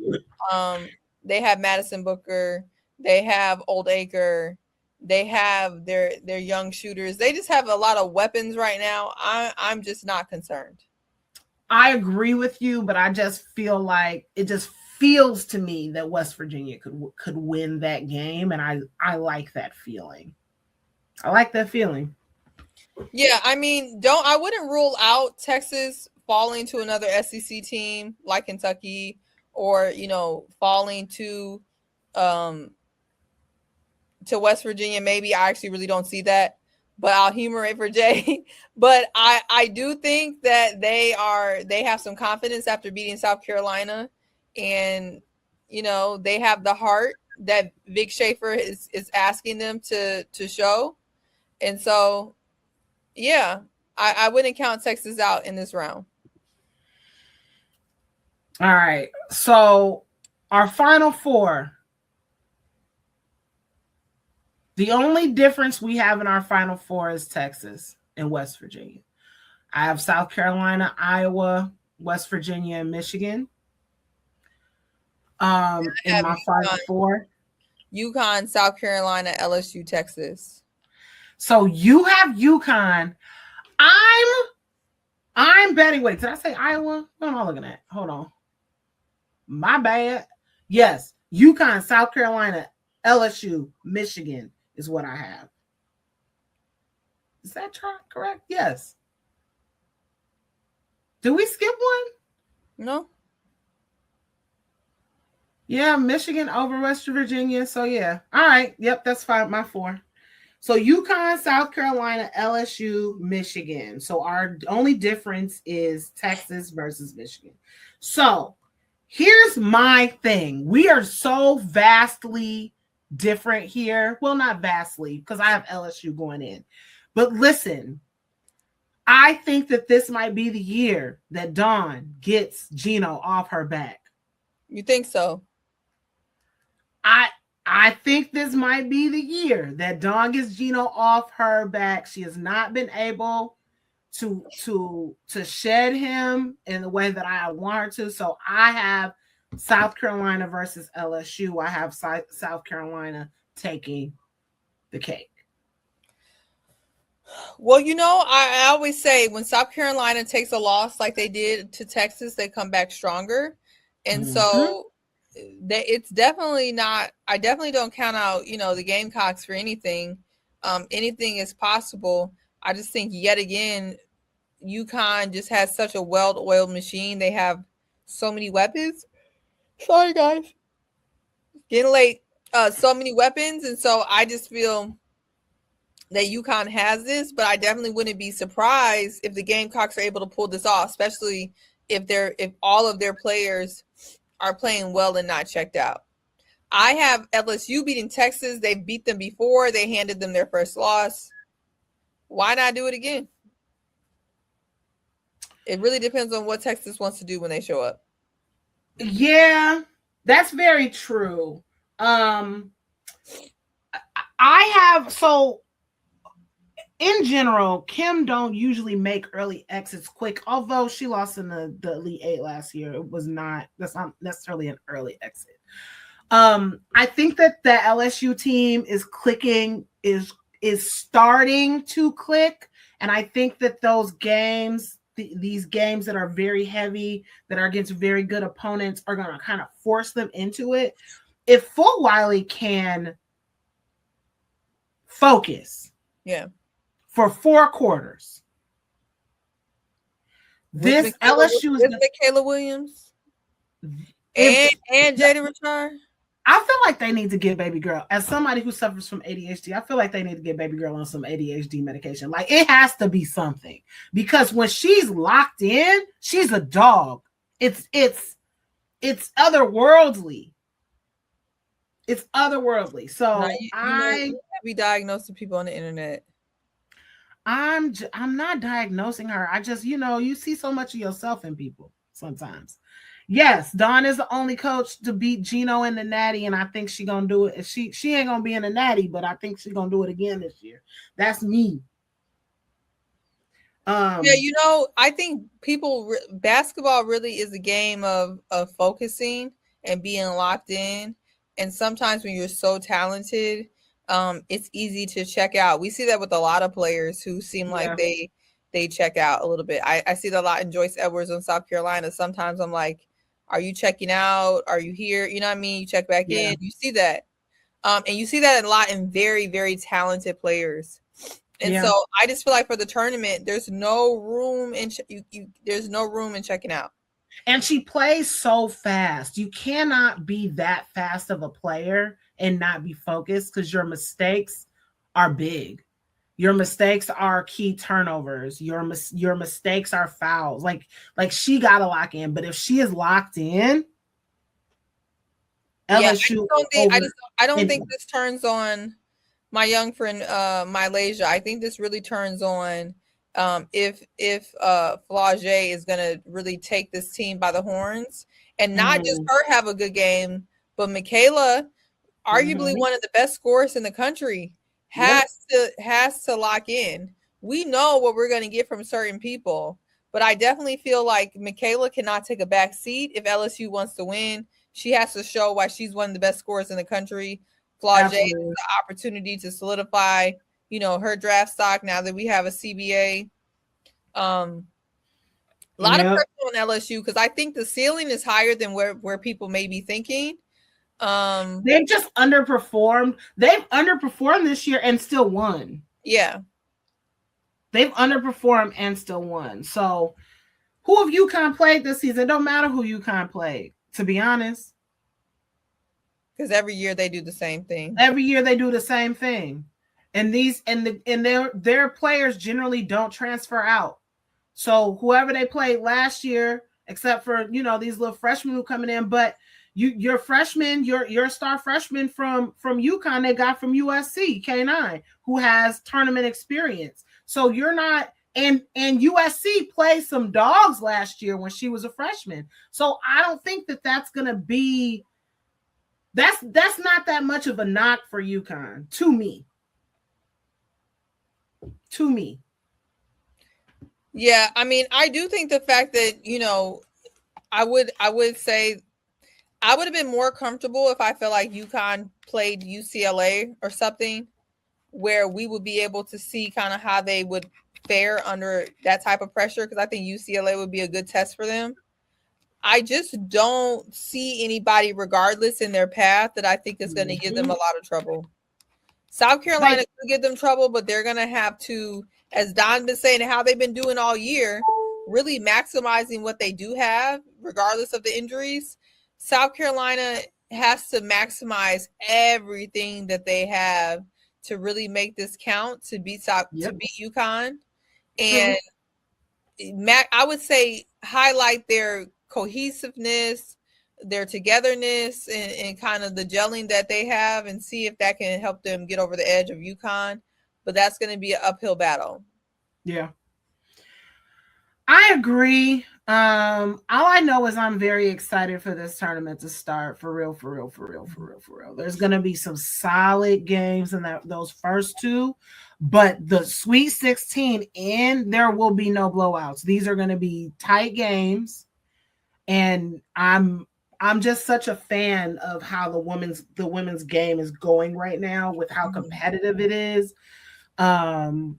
they have Madison Booker, they have Old Acre, they have their young shooters. They just have a lot of weapons right now. I'm just not concerned. I agree with you, but I just feel like it just feels to me that West Virginia could win that game, and I like that feeling. Yeah, I mean, I wouldn't rule out Texas falling to another SEC team like Kentucky, or falling to West Virginia. Maybe I actually really don't see that, but I'll humor it for Jay. But I do think that they have some confidence after beating South Carolina, and they have the heart that Vic Schaefer is asking them to show. And so, yeah, I wouldn't count Texas out in this round. All right. So our Final Four. The only difference we have in our Final Four is Texas and West Virginia. I have South Carolina, Iowa, West Virginia, and Michigan. In my Final Four. UConn, South Carolina, LSU, Texas. So you have UConn. I'm betting. Wait, did I say Iowa? What am I looking at? Hold on. My bad. Yes, UConn, South Carolina, LSU, Michigan is what I have. Is that correct? Yes. Did we skip one? No. Yeah, Michigan over West Virginia. So yeah. All right. Yep, that's fine. My 4. So UConn, South Carolina, LSU, Michigan. So our only difference is Texas versus Michigan. So here's my thing. We are so vastly different here. Well, not vastly, because I have LSU going in. But listen, I think that this might be the year that Dawn gets Gino off her back. You think so? I think this might be the year that Dawn gets Gino off her back. She has not been able to shed him in the way that I want her to. So I have South Carolina versus LSU. I have South Carolina taking the cake. Well, I always say when South Carolina takes a loss like they did to Texas, they come back stronger. And so it's definitely not, I definitely don't count out, the Gamecocks for anything. Anything is possible. I just think yet again, UConn just has such a well-oiled machine. They have so many weapons. Sorry, guys. Getting late. So many weapons. And so I just feel that UConn has this, but I definitely wouldn't be surprised if the Gamecocks are able to pull this off, especially if all of their players are playing well and not checked out. I have LSU beating Texas. They beat them before. They handed them their first loss. Why not do it again? It really depends on what Texas wants to do when they show up. Yeah, that's very true. I have, so in general, Kim don't usually make early exits quick, although she lost in the Elite 8 last year. That's not necessarily an early exit. I think that the LSU team is clicking, is starting to click. And I think that those games, these games that are very heavy, that are against very good opponents, are going to kind of force them into it. If Fulwiley can focus, for 4 quarters, this LSU is Michaela Williams and Jada Richard. I feel like they need to get baby girl, as somebody who suffers from ADHD, I feel like they need to get baby girl on some ADHD medication. Like, it has to be something, because when she's locked in, she's a dog. It's otherworldly. It's otherworldly. So I be diagnosing people on the internet. I'm not diagnosing her. I just, you see so much of yourself in people sometimes. Yes, Dawn is the only coach to beat Gino in the Natty, and I think she's gonna do it. She ain't gonna be in the Natty, but I think she's gonna do it again this year. That's me. Yeah, I think basketball really is a game of focusing and being locked in. And sometimes when you're so talented, it's easy to check out. We see that with a lot of players who seem like they check out a little bit. I see that a lot in Joyce Edwards in South Carolina. Sometimes I'm like, are you checking out? Are you here? You know what I mean? You check back in. You see that. And you see that a lot in very, very talented players. And so I just feel like for the tournament, there's no room in there's no room in checking out. And she plays so fast. You cannot be that fast of a player and not be focused, because your mistakes are big. Your mistakes are key turnovers. Your mistakes are fouls. Like she got to lock in. But if she is locked in, LSU. I don't think this turns on my young friend Mylasia. I think this really turns on if Flau'jae is gonna really take this team by the horns, and not just her have a good game, but Michaela, arguably one of the best scorers in the country, has to lock in. We know what we're gonna get from certain people, but I definitely feel like Michaela cannot take a back seat if LSU wants to win. She has to show why she's one of the best scorers in the country. Flau'jae has the opportunity to solidify, her draft stock now that we have a CBA. A lot of Yep. pressure on LSU because I think the ceiling is higher than where people may be thinking. They've just underperformed. They've underperformed this year and still won. Yeah. They've underperformed and still won. So who have UConn played this season? It don't matter who UConn played, to be honest. Because every year they do the same thing. Every year they do the same thing. And their players generally don't transfer out. So whoever they played last year, except for these little freshmen who coming in, but your freshman, your star freshman from UConn, they got from USC K9, who has tournament experience. So you're not, and USC played some dogs last year when she was a freshman. So I don't think that's gonna be that's not that much of a knock for UConn to me. To me. Yeah, I mean, I do think the fact that, I would say I would have been more comfortable if I felt like UConn played UCLA or something where we would be able to see kind of how they would fare under that type of pressure, because I think UCLA would be a good test for them. I just don't see anybody, regardless in their path, that I think is going to give them a lot of trouble. South Carolina could give them trouble, but they're going to have to, as Don been saying, how they've been doing all year, really maximizing what they do have, regardless of the injuries. South Carolina has to maximize everything that they have to really make this count to beat UConn. And I would say highlight their cohesiveness, their togetherness, and kind of the gelling that they have, and see if that can help them get over the edge of UConn. But that's going to be an uphill battle. Yeah. I agree. All I know is I'm very excited for this tournament to start. For real. There's going to be some solid games in those first two, but the Sweet 16, and there will be no blowouts. These are going to be tight games, and I'm just such a fan of how the women's game is going right now, with how competitive it is. And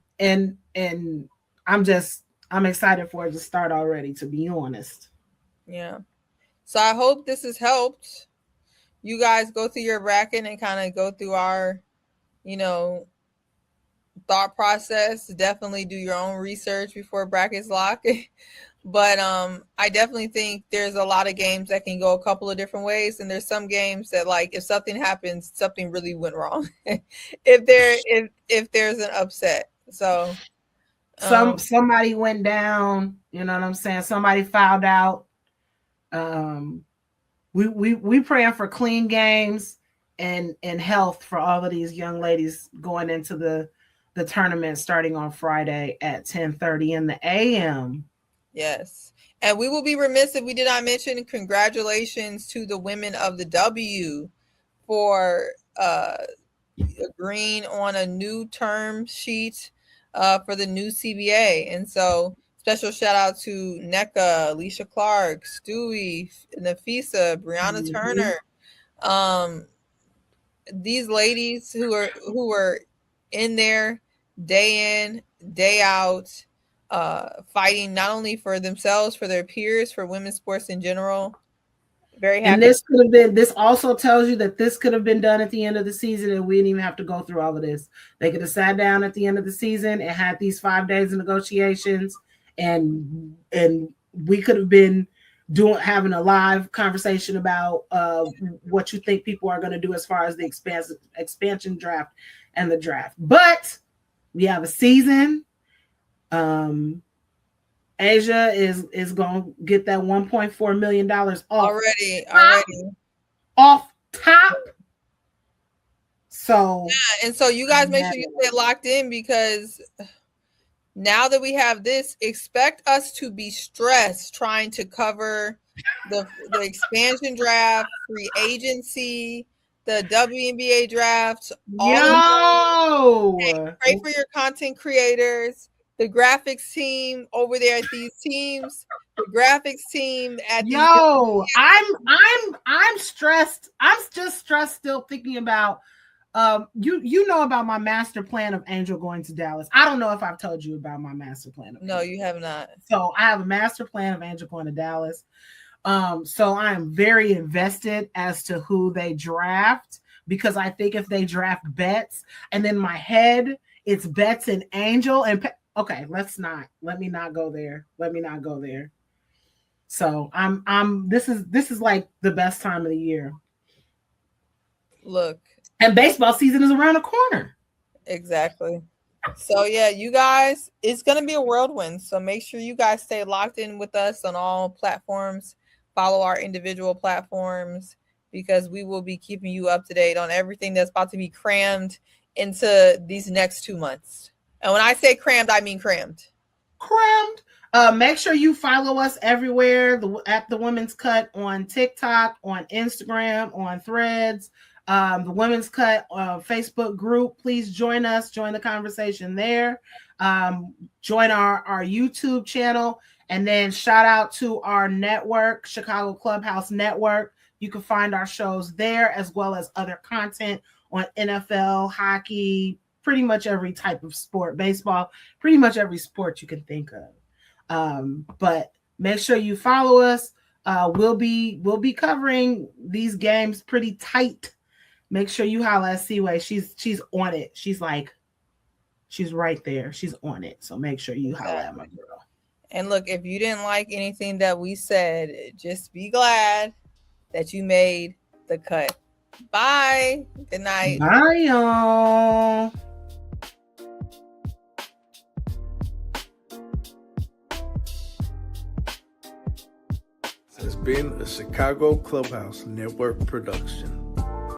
I'm excited for it to start already, to be honest. Yeah. So I hope this has helped you guys go through your bracket and kind of go through our, thought process. Definitely do your own research before brackets lock. But I definitely think there's a lot of games that can go a couple of different ways, and there's some games that, like, if something happens, something really went wrong. if there's an upset. So somebody went down, you know what I'm saying? Somebody fouled out. We praying for clean games and health for all of these young ladies going into the tournament starting on Friday at 10:30 in the a.m. Yes. And we will be remiss if we did not mention congratulations to the women of the W for agreeing on a new term sheet for the new CBA. And so special shout out to NECA, Alicia Clark, Stewie, Nafisa, Brianna Turner. These ladies who are in there day in, day out, fighting not only for themselves, for their peers, for women's sports in general. Very happy. And this also tells you that this could have been done at the end of the season, and we didn't even have to go through all of this. They could have sat down at the end of the season and had these 5 days of negotiations, and we could have been having a live conversation about what you think people are going to do as far as the expansion draft and the draft. But we have a season. Asia is going to get that $1.4 million already off top. So yeah, and so you guys make sure you stay locked in, because now that we have this, expect us to be stressed trying to cover the expansion draft, free agency, the WNBA draft. Pray for your content creators, the graphics team over there at these teams, the graphics team at these. I'm stressed. I'm just stressed still thinking about You know about my master plan of Angel going to Dallas. I don't know if I've told you about my master plan. No, you have not. So I have a master plan of Angel going to Dallas. So I am very invested as to who they draft, because I think if they draft Betts, and then my head, it's Betts and Angel and okay, let me not go there. So this is like the best time of the year. Look. And baseball season is around the corner. Exactly. So yeah, you guys, it's going to be a whirlwind. So make sure you guys stay locked in with us on all platforms. Follow our individual platforms, because we will be keeping you up to date on everything that's about to be crammed into these next 2 months. And when I say crammed, I mean crammed. Make sure you follow us everywhere at the Women's Cut on TikTok, on Instagram, on Threads. The Women's Cut Facebook group. Please join us. Join the conversation there. Join our YouTube channel. And then shout out to our network, Chicago Clubhouse Network. You can find our shows there, as well as other content on NFL, hockey, pretty much every type of sport, baseball, pretty much every sport you can think of. But make sure you follow us. We'll be covering these games pretty tight. Make sure you holler at Seaway. She's on it. She's right there. She's on it. So make sure you holler at my girl. And look, if you didn't like anything that we said, just be glad that you made the cut. Bye. Good night. Bye, y'all. Has been a Chicago Clubhouse Network production.